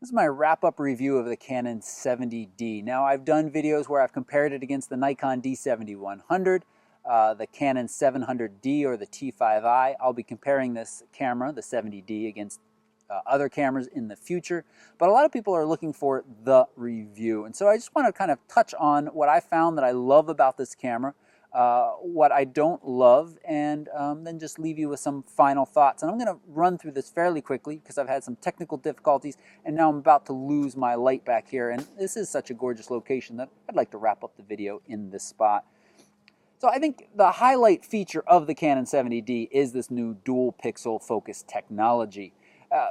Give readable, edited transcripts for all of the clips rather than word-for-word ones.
This is my wrap-up review of the Canon 70D. Now, I've done videos where I've compared it against the Nikon D7100, the Canon 700D, or the T5i. I'll be comparing this camera, the 70D, against other cameras in the future. But a lot of people are looking for the review. And so I just want to kind of touch on what I found that I love about this camera, what I don't love, and then just leave you with some final thoughts. And I'm going to run through this fairly quickly because I've had some technical difficulties, and now I'm about to lose my light back here. And this is such a gorgeous location that I'd like to wrap up the video in this spot. So I think the highlight feature of the Canon 70D is this new dual pixel focus technology.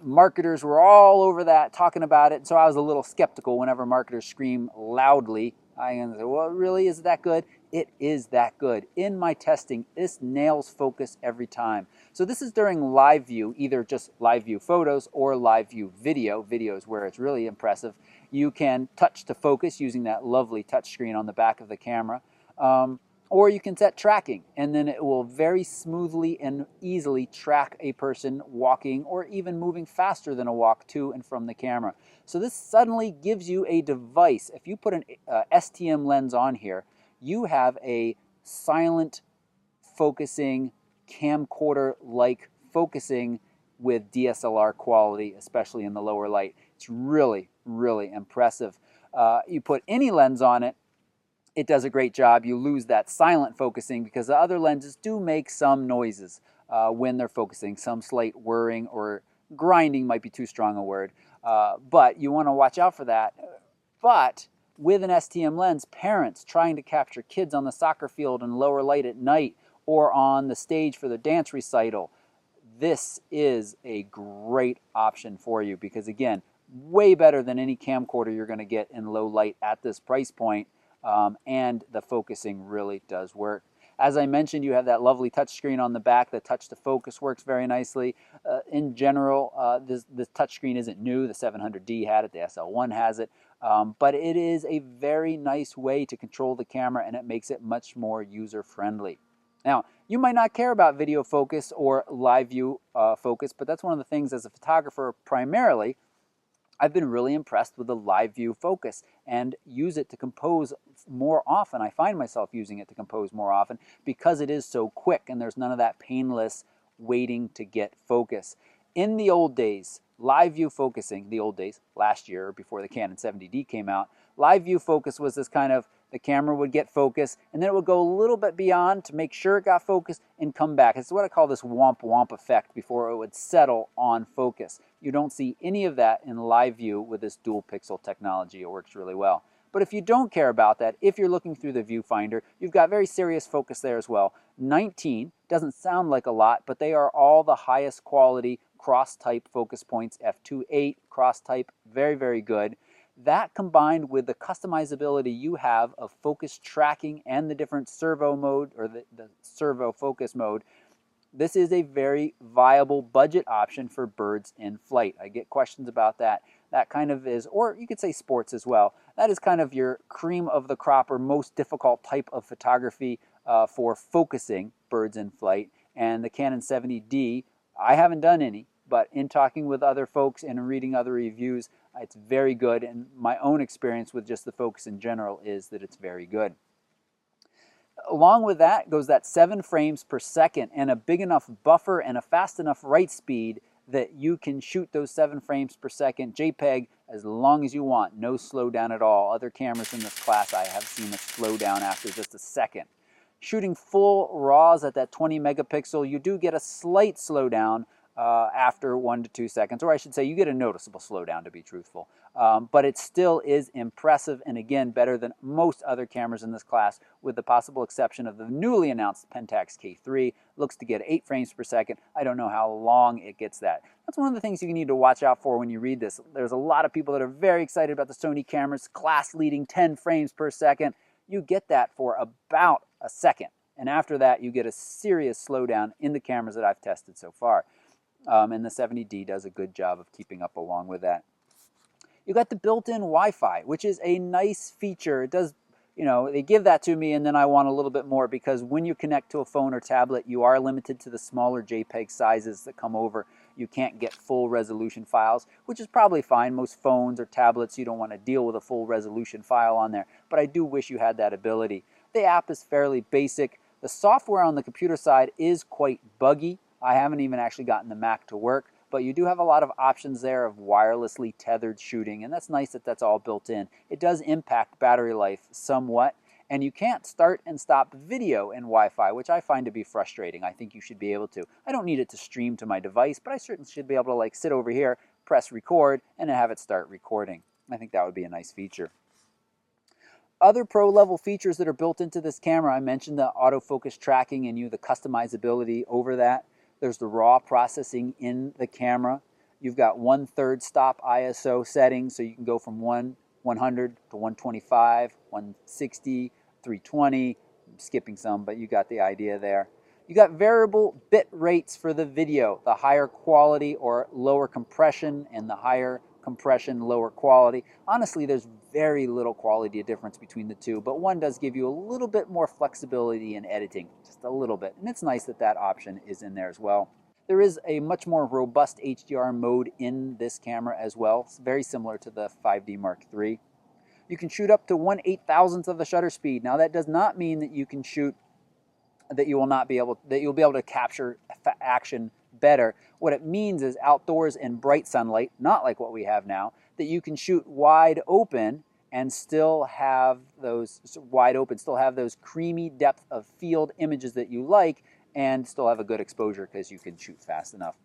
Marketers were all over that, talking about it, so I was a little skeptical whenever marketers scream loudly. I said, well, really, is it that good? It is that good. In my testing, this nails focus every time. So this is during live view, either just live view photos or live view video. Video is where it's really impressive. You can touch to focus using that lovely touch screen on the back of the camera. Or you can set tracking, and then it will very smoothly and easily track a person walking or even moving faster than a walk to and from the camera. So this suddenly gives you a device. If you put an STM lens on here, you have a silent focusing, camcorder-like focusing with DSLR quality, especially in the lower light. It's really, really impressive. You put any lens on it, it does a great job. You lose that silent focusing because the other lenses do make some noises when they're focusing. Some slight whirring or grinding might be too strong a word, but you want to watch out for that. But with an STM lens, parents trying to capture kids on the soccer field in lower light at night or on the stage for the dance recital, this is a great option for you because, again, way better than any camcorder you're going to get in low light at this price point. And the focusing really does work. As I mentioned, you have that lovely touchscreen on the back. The touch to focus works very nicely. In general, this touchscreen isn't new. The 700D had it, the SL1 has it, but it is a very nice way to control the camera, and it makes it much more user-friendly. Now, you might not care about video focus or live view focus, but that's one of the things as a photographer primarily I've been really impressed with the live view focus and use it to compose more often. I find myself using it to compose more often because it is so quick and there's none of that painless waiting to get focus. In the old days, live view focusing, the old days, last year before the Canon 70D came out, live view focus was this kind of, the camera would get focus and then it would go a little bit beyond to make sure it got focus and come back. It's what I call this womp womp effect before it would settle on focus. You don't see any of that in live view with this dual pixel technology. It works really well. But if you don't care about that, if you're looking through the viewfinder, you've got very serious focus there as well. 19 doesn't sound like a lot, but they are all the highest quality cross-type focus points. f2.8 cross-type, very, very good. That combined with the customizability you have of focus tracking and the different servo mode or the servo focus mode, this is a very viable budget option for birds in flight. I get questions about that. That kind of is, or you could say sports as well. That is kind of your cream of the crop or most difficult type of photography for focusing birds in flight. And the Canon 70D, I haven't done any, but in talking with other folks and reading other reviews, it's very good. And my own experience with just the focus in general is that it's very good. Along with that goes that 7 frames per second and a big enough buffer and a fast enough write speed that you can shoot those 7 frames per second JPEG as long as you want. No slowdown at all. Other cameras in this class I have seen a slowdown after just a second. Shooting full RAWs at that 20 megapixel, you do get a slight slowdown after 1 to 2 seconds, or I should say you get a noticeable slowdown to be truthful. But it still is impressive and again better than most other cameras in this class with the possible exception of the newly announced Pentax K3. Looks to get 8 frames per second. I don't know how long it gets that. That's one of the things you need to watch out for when you read this. There's a lot of people that are very excited about the Sony cameras, class leading 10 frames per second. You get that for about a second. And after that, you get a serious slowdown in the cameras that I've tested so far. And the 70D does a good job of keeping up along with that. You got the built-in Wi-Fi, which is a nice feature. It does, you know, they give that to me and then I want a little bit more because when you connect to a phone or tablet, you are limited to the smaller JPEG sizes that come over. you can't get full resolution files, which is probably fine. Most phones or tablets, you don't want to deal with a full resolution file on there, but I do wish you had that ability. The app is fairly basic. The software on the computer side is quite buggy. I haven't even actually gotten the Mac to work, but you do have a lot of options there of wirelessly tethered shooting, and that's nice that that's all built in. It does impact battery life somewhat, and you can't start and stop video in Wi-Fi, which I find to be frustrating. I think you should be able to. I don't need it to stream to my device, but I certainly should be able to like sit over here, press record, and then have it start recording. I think that would be a nice feature. Other pro level features that are built into this camera, I mentioned the autofocus tracking and the customizability over that. There's the raw processing in the camera. You've got 1/3 stop ISO settings, so you can go from 100 to 125, 160, 320. I'm skipping some, but you got the idea there. You got variable bit rates for the video, the higher quality or lower compression, and the higher compression, lower quality. Honestly, there's very little quality difference between the two, but one does give you a little bit more flexibility in editing, just a little bit. And it's nice that that option is in there as well. There is a much more robust HDR mode in this camera as well. It's very similar to the 5D Mark III. You can shoot up to 1/8,000th of the shutter speed. Now that does not mean that you can shoot, that you'll be able to capture action better. What it means is outdoors in bright sunlight, not like what we have now, that you can shoot wide open and still have those creamy depth of field images that you like, and still have a good exposure because you can shoot fast enough.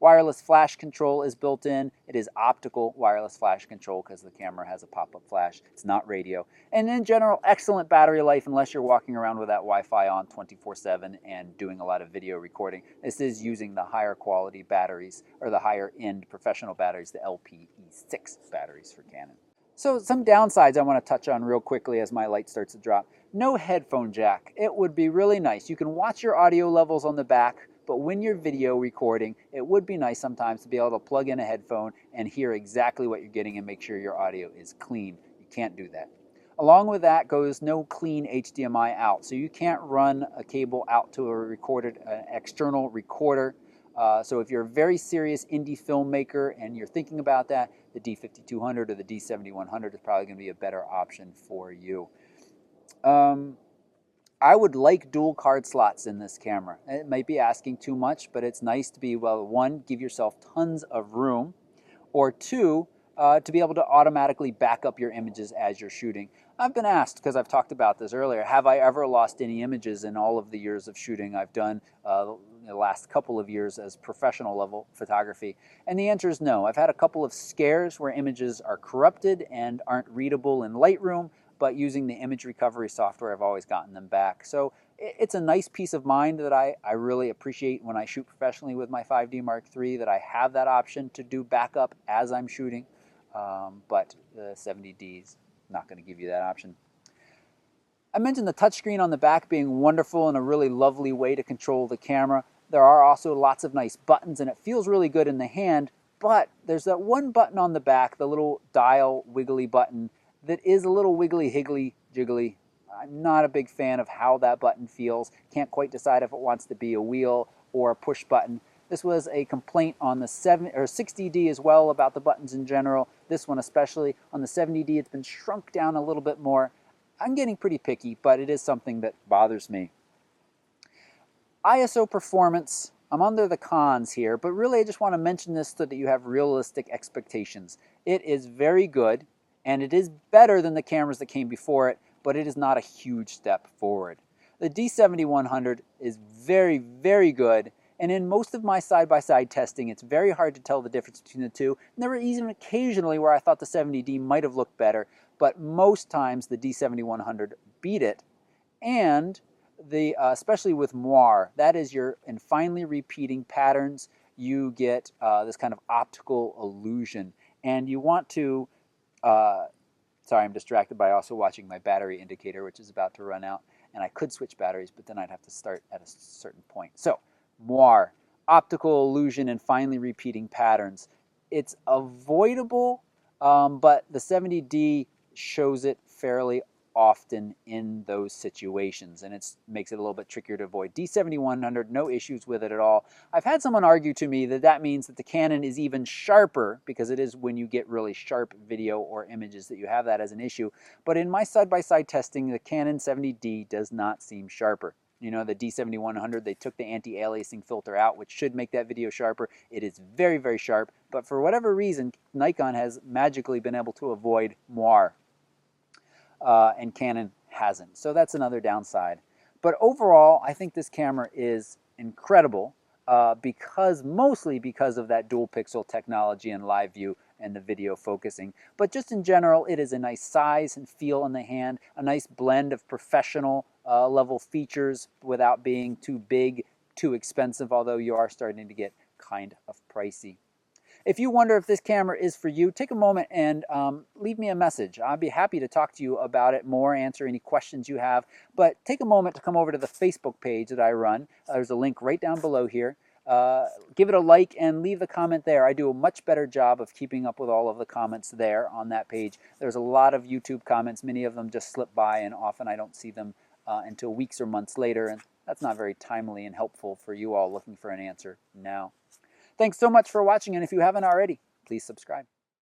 Wireless flash control is built in. It is optical wireless flash control because the camera has a pop-up flash. It's not radio. And in general, excellent battery life unless you're walking around with that Wi-Fi on 24/7 and doing a lot of video recording. This is using the higher quality batteries, or the higher end professional batteries, the LPE6 batteries for Canon. So some downsides I want to touch on real quickly as my light starts to drop. No headphone jack. It would be really nice. You can watch your audio levels on the back, but when you're video recording, it would be nice sometimes to be able to plug in a headphone and hear exactly what you're getting and make sure your audio is clean. You can't do that. Along with that goes no clean HDMI out. So you can't run a cable out to an external recorder. So if you're a very serious indie filmmaker and you're thinking about that, the D5200 or the D7100 is probably going to be a better option for you. I would like dual card slots in this camera. It might be asking too much, but it's nice to be, well, one, give yourself tons of room, or two, to be able to automatically back up your images as you're shooting. I've been asked, because I've talked about this earlier, have I ever lost any images in all of the years of shooting I've done the last couple of years as professional level photography? And the answer is no. I've had a couple of scares where images are corrupted and aren't readable in Lightroom, but using the image recovery software, I've always gotten them back. So it's a nice peace of mind that I really appreciate when I shoot professionally with my 5D Mark III, that I have that option to do backup as I'm shooting, but the 70D is not going to give you that option. I mentioned the touchscreen on the back being wonderful and a really lovely way to control the camera. There are also lots of nice buttons, and it feels really good in the hand, but there's that one button on the back, the little dial wiggly button, that is a little wiggly, higgly, jiggly. I'm not a big fan of how that button feels. Can't quite decide if it wants to be a wheel or a push button. This was a complaint on the 60D as well about the buttons in general. This one especially. On the 70D, it's been shrunk down a little bit more. I'm getting pretty picky, but it is something that bothers me. ISO performance. I'm under the cons here, but really I just want to mention this so that you have realistic expectations. It is very good, and it is better than the cameras that came before it, but it is not a huge step forward. The D7100 is very, very good, and in most of my side-by-side testing, it's very hard to tell the difference between the two. And there were even occasionally where I thought the 70D might have looked better, but most times the D7100 beat it. And especially with moire, that is in finely repeating patterns, you get this kind of optical illusion. And you want to, sorry, I'm distracted by also watching my battery indicator, which is about to run out. And I could switch batteries, but then I'd have to start at a certain point. So, moire, optical illusion and finely repeating patterns. It's avoidable, but the 70D shows it fairly often in those situations, and it makes it a little bit trickier to avoid. D7100, no issues with it at all. I've had someone argue to me that that means that the Canon is even sharper, because it is when you get really sharp video or images that you have that as an issue. But in my side-by-side testing, the Canon 70D does not seem sharper. You know, the D7100, they took the anti-aliasing filter out, which should make that video sharper. It is very, very sharp, but for whatever reason, Nikon has magically been able to avoid moire, and Canon hasn't. So that's another downside. But overall, I think this camera is incredible, mostly because of that dual pixel technology and live view and the video focusing. But just in general, it is a nice size and feel in the hand, a nice blend of professional level features without being too big, too expensive, although you are starting to get kind of pricey. If you wonder if this camera is for you, take a moment and leave me a message. I'd be happy to talk to you about it more, answer any questions you have. But take a moment to come over to the Facebook page that I run. There's a link right down below here. Give it a like and leave the comment there. I do a much better job of keeping up with all of the comments there on that page. There's a lot of YouTube comments. Many of them just slip by, and often I don't see them until weeks or months later, and that's not very timely and helpful for you all looking for an answer now. Thanks so much for watching, and if you haven't already, please subscribe.